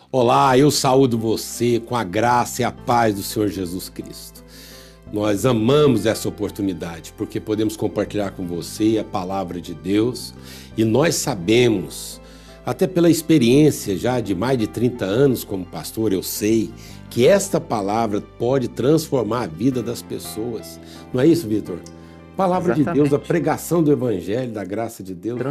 Olá, eu saúdo você com a graça e a paz do Senhor Jesus Cristo. Nós amamos essa oportunidade porque podemos compartilhar com você a palavra de Deus e nós sabemos, até pela experiência já de mais de 30 anos como pastor, eu sei que esta palavra pode transformar a vida das pessoas. Não é isso, Vitor? Palavra de Deus, a pregação do Evangelho, da graça de Deus,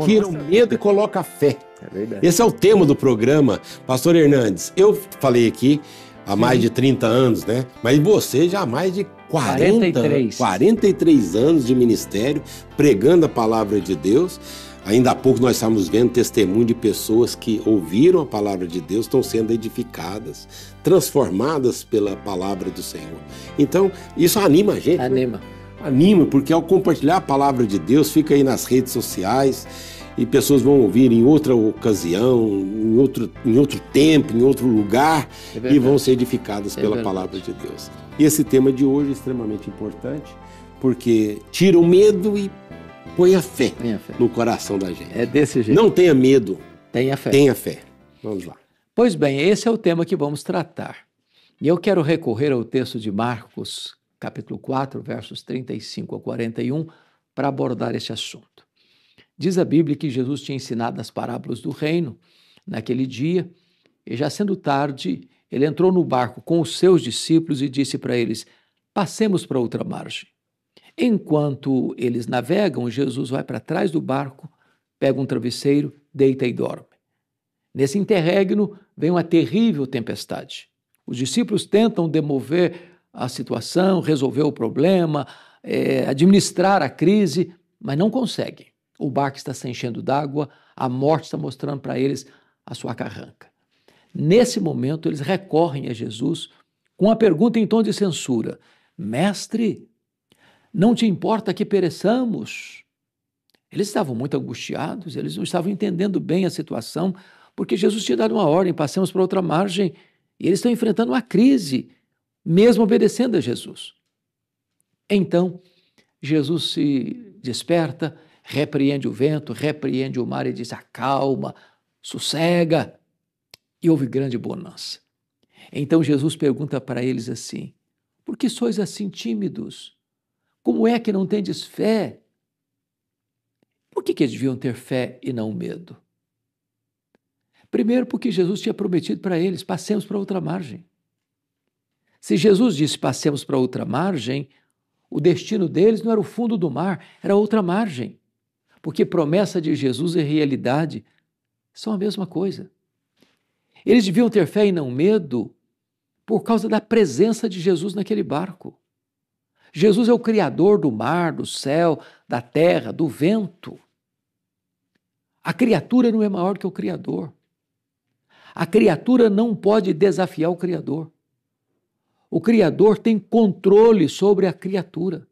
tira o medo e coloca a fé. É verdade. Esse é o tema do programa. Pastor Hernandes, eu falei aqui há mais de 30 anos, né? Mas você já há mais de 43 anos de ministério, pregando a palavra de Deus. Ainda há pouco nós estávamos vendo testemunho de pessoas que ouviram a palavra de Deus, estão sendo edificadas, transformadas pela palavra do Senhor. Então, isso anima a gente. Anima, porque ao compartilhar a palavra de Deus, fica aí nas redes sociais e pessoas vão ouvir em outra ocasião, em outro tempo, em outro lugar, e vão ser edificadas pela palavra de Deus. E esse tema de hoje é extremamente importante, porque tira o medo e põe a fé no coração da gente. É desse jeito. Não tenha medo, tenha fé. Tenha fé. Vamos lá. Pois bem, esse é o tema que vamos tratar. E eu quero recorrer ao texto de Marcos, capítulo 4, versos 35 a 41, para abordar esse assunto. Diz a Bíblia que Jesus tinha ensinado as parábolas do reino naquele dia, e já sendo tarde, ele entrou no barco com os seus discípulos e disse para eles: passemos para outra margem. Enquanto eles navegam, Jesus vai para trás do barco, pega um travesseiro, deita e dorme. Nesse interregno vem uma terrível tempestade. Os discípulos tentam demover a situação, resolver o problema, administrar a crise, mas não conseguem. O barco está se enchendo d'água, a morte está mostrando para eles a sua carranca. Nesse momento, eles recorrem a Jesus com a pergunta em tom de censura: Mestre, não te importa que pereçamos? Eles estavam muito angustiados, eles não estavam entendendo bem a situação, porque Jesus tinha dado uma ordem: passemos para outra margem, e eles estão enfrentando uma crise, mesmo obedecendo a Jesus. Então, Jesus se desperta, repreende o vento, repreende o mar e diz: acalma, sossega. E houve grande bonança. Então Jesus pergunta para eles assim: por que sois assim tímidos? Como é que não tendes fé? Por que eles deviam ter fé e não medo? Primeiro, porque Jesus tinha prometido para eles: passemos para outra margem. Se Jesus disse passemos para outra margem, o destino deles não era o fundo do mar, era outra margem. Porque promessa de Jesus e realidade são a mesma coisa. Eles deviam ter fé e não medo por causa da presença de Jesus naquele barco. Jesus é o Criador do mar, do céu, da terra, do vento. A criatura não é maior que o Criador. A criatura não pode desafiar o Criador. O Criador tem controle sobre a criatura.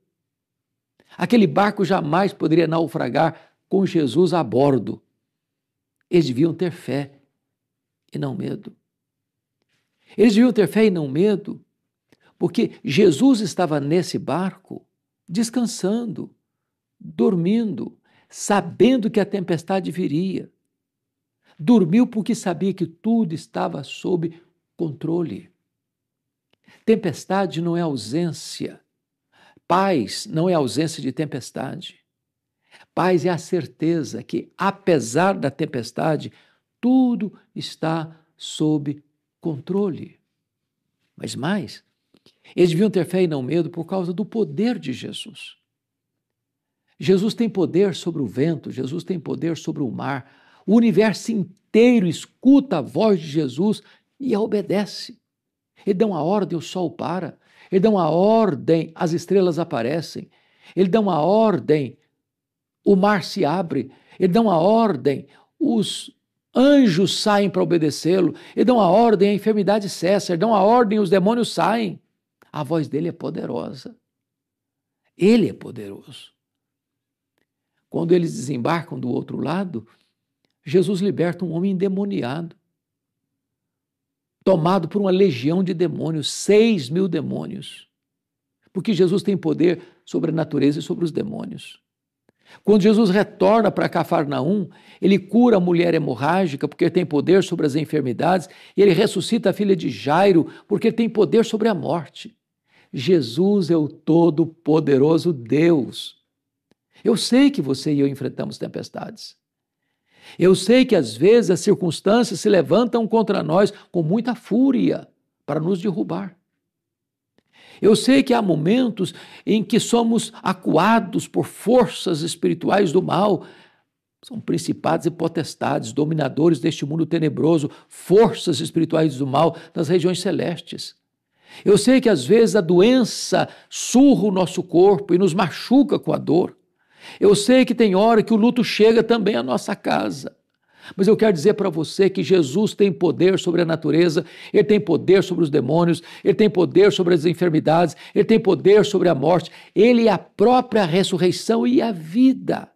Aquele barco jamais poderia naufragar com Jesus a bordo. Eles deviam ter fé e não medo. Eles deviam ter fé e não medo, porque Jesus estava nesse barco, descansando, dormindo, sabendo que a tempestade viria. Dormiu porque sabia que tudo estava sob controle. Tempestade não é ausência. Paz não é ausência de tempestade. Paz é a certeza que, apesar da tempestade, tudo está sob controle. Mas mais, eles deviam ter fé e não medo por causa do poder de Jesus. Jesus tem poder sobre o vento, Jesus tem poder sobre o mar. O universo inteiro escuta a voz de Jesus e a obedece. Ele dá uma ordem, o sol para. Ele dá uma ordem, as estrelas aparecem. Ele dá uma ordem, o mar se abre. Ele dá uma ordem, os anjos saem para obedecê-lo. Ele dá uma ordem, a enfermidade cessa. Ele dá uma ordem, os demônios saem. A voz dele é poderosa. Ele é poderoso. Quando eles desembarcam do outro lado, Jesus liberta um homem endemoniado, tomado por uma legião de demônios, 6.000 demônios, porque Jesus tem poder sobre a natureza e sobre os demônios. Quando Jesus retorna para Cafarnaum, ele cura a mulher hemorrágica porque ele tem poder sobre as enfermidades, e ele ressuscita a filha de Jairo porque ele tem poder sobre a morte. Jesus é o todo-poderoso Deus. Eu sei que você e eu enfrentamos tempestades. Eu sei que às vezes as circunstâncias se levantam contra nós com muita fúria para nos derrubar. Eu sei que há momentos em que somos acuados por forças espirituais do mal. São principados e potestades, dominadores deste mundo tenebroso, forças espirituais do mal nas regiões celestes. Eu sei que às vezes a doença surra o nosso corpo e nos machuca com a dor. Eu sei que tem hora que o luto chega também à nossa casa. Mas eu quero dizer para você que Jesus tem poder sobre a natureza, Ele tem poder sobre os demônios, Ele tem poder sobre as enfermidades, Ele tem poder sobre a morte. Ele é a própria ressurreição e a vida.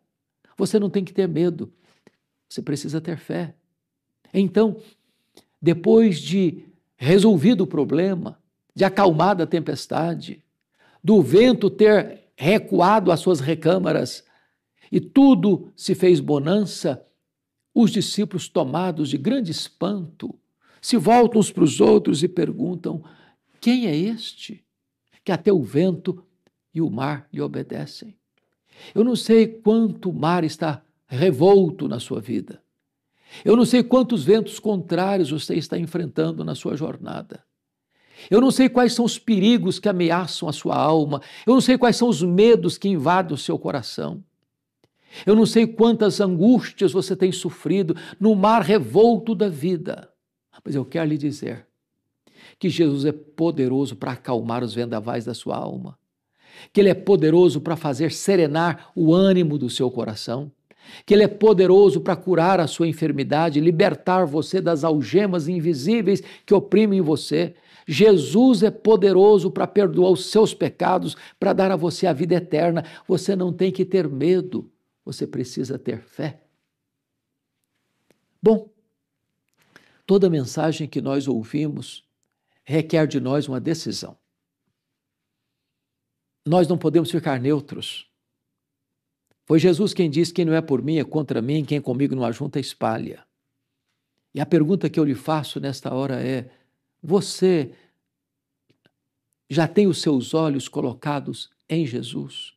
Você não tem que ter medo, você precisa ter fé. Então, depois de resolvido o problema, de acalmada a tempestade, do vento ter recuado às suas recâmaras e tudo se fez bonança, os discípulos, tomados de grande espanto, se voltam uns para os outros e perguntam: quem é este que até o vento e o mar lhe obedecem? Eu não sei quanto mar está revolto na sua vida. Eu não sei quantos ventos contrários você está enfrentando na sua jornada. Eu não sei quais são os perigos que ameaçam a sua alma. Eu não sei quais são os medos que invadem o seu coração. Eu não sei quantas angústias você tem sofrido no mar revolto da vida. Mas eu quero lhe dizer que Jesus é poderoso para acalmar os vendavais da sua alma, que Ele é poderoso para fazer serenar o ânimo do seu coração, que Ele é poderoso para curar a sua enfermidade, libertar você das algemas invisíveis que oprimem você. Jesus é poderoso para perdoar os seus pecados, para dar a você a vida eterna. Você não tem que ter medo, você precisa ter fé. Bom, toda mensagem que nós ouvimos requer de nós uma decisão. Nós não podemos ficar neutros. Foi Jesus quem disse: quem não é por mim é contra mim, quem comigo não ajunta espalha. E a pergunta que eu lhe faço nesta hora é: você já tem os seus olhos colocados em Jesus?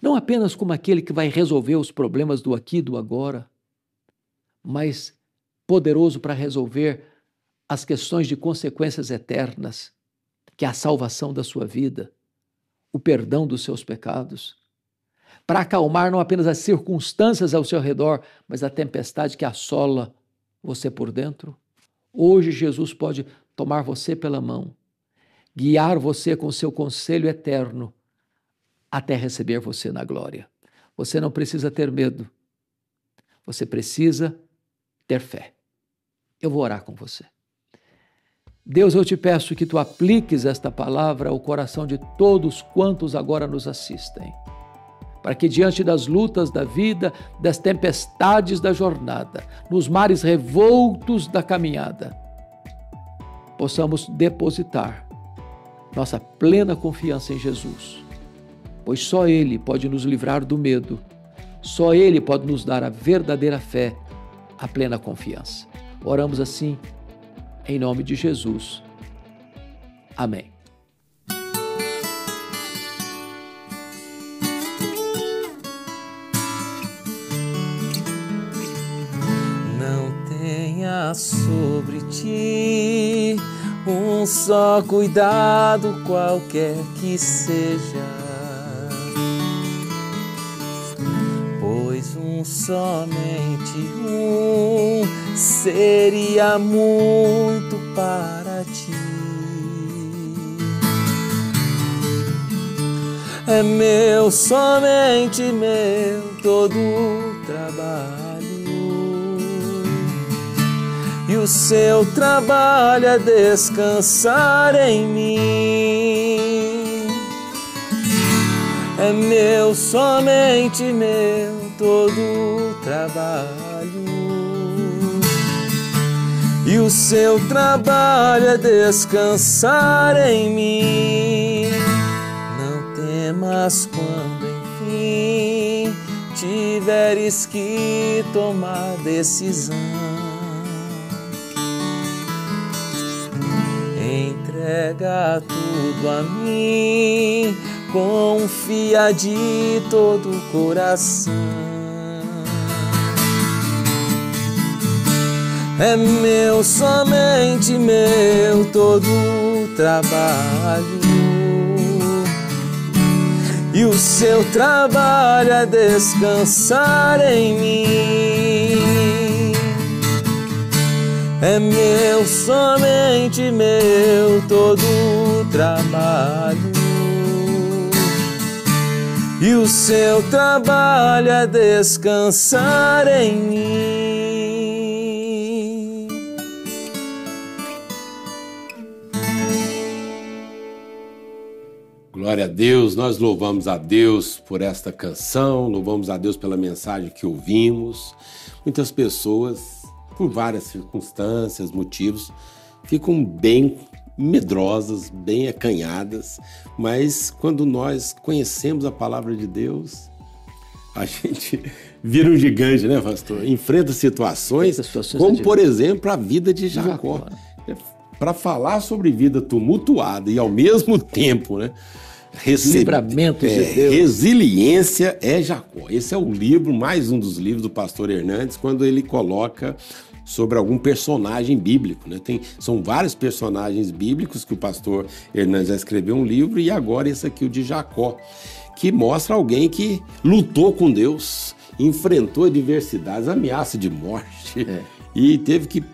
Não apenas como aquele que vai resolver os problemas do aqui e do agora, mas poderoso para resolver as questões de consequências eternas, que é a salvação da sua vida, o perdão dos seus pecados, para acalmar não apenas as circunstâncias ao seu redor, mas a tempestade que assola você por dentro. Hoje Jesus pode tomar você pela mão, guiar você com seu conselho eterno, até receber você na glória. Você não precisa ter medo, você precisa ter fé. Eu vou orar com você. Deus, eu te peço que tu apliques esta palavra ao coração de todos quantos agora nos assistem, para que diante das lutas da vida, das tempestades da jornada, nos mares revoltos da caminhada, possamos depositar nossa plena confiança em Jesus, pois só Ele pode nos livrar do medo, só Ele pode nos dar a verdadeira fé, a plena confiança. Oramos assim, em nome de Jesus. Amém. Não tenha sobre ti um só cuidado, qualquer que seja, pois somente um seria muito para ti. É meu, somente meu, todo o trabalho, e o seu trabalho é descansar em mim. É meu, somente meu, todo o trabalho, e o seu trabalho é descansar em mim. Não temas quando enfim tiveres que tomar decisão, entrega tudo a mim, confia de todo o coração. É meu, somente meu, todo o trabalho, e o seu trabalho é descansar em mim. É meu, somente meu, todo o trabalho, e o seu trabalho é descansar em mim. Glória a Deus, nós louvamos a Deus por esta canção, louvamos a Deus pela mensagem que ouvimos. Muitas pessoas, por várias circunstâncias, motivos, ficam bem medrosas, bem acanhadas, mas quando nós conhecemos a palavra de Deus, a gente vira um gigante, né, pastor? Enfrenta situações como, por exemplo, a vida de Jacó. Para falar sobre vida tumultuada e, ao mesmo tempo, né, livramento de Deus. Resiliência é Jacó. Esse é o livro, mais um dos livros do pastor Hernandes, quando ele coloca sobre algum personagem bíblico, né? São vários personagens bíblicos que o pastor Hernandes já escreveu um livro, e agora esse aqui, o de Jacó, que mostra alguém que lutou com Deus, enfrentou adversidades, ameaça de morte, e teve que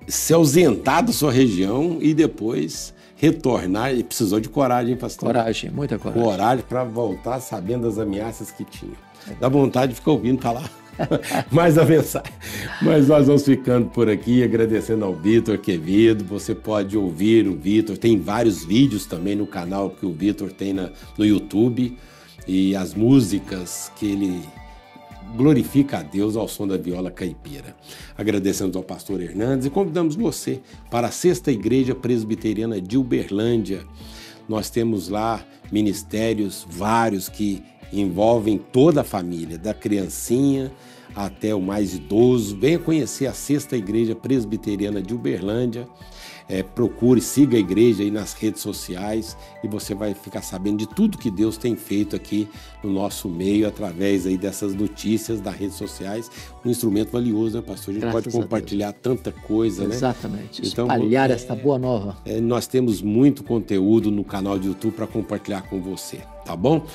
se ausentar da sua região e depois retornar, e precisou de coragem, pastor. Coragem, muita coragem. Coragem para voltar sabendo das ameaças que tinha. Dá vontade de ficar ouvindo falar mais a mensagem. Mas nós vamos ficando por aqui, agradecendo ao Vitor Quevedo. Você pode ouvir o Vitor, tem vários vídeos também no canal que o Vitor tem no YouTube, e as músicas que ele glorifica a Deus ao som da viola caipira. Agradecemos ao pastor Hernandes e convidamos você para a 6ª Igreja Presbiteriana de Uberlândia. Nós temos lá ministérios vários que envolvem toda a família, da criancinha até o mais idoso. Venha conhecer a 6ª Igreja Presbiteriana de Uberlândia. Procure, siga a igreja aí nas redes sociais, e você vai ficar sabendo de tudo que Deus tem feito aqui no nosso meio, através aí dessas notícias das redes sociais. Um instrumento valioso, né, pastor? A gente pode compartilhar tanta coisa, né? Exatamente, espalhar esta boa nova. Nós temos muito conteúdo no canal de YouTube para compartilhar com você, tá bom?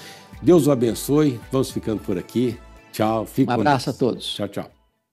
Deus o abençoe, vamos ficando por aqui. Tchau, fique com Deus. Um abraço a todos. Tchau, tchau.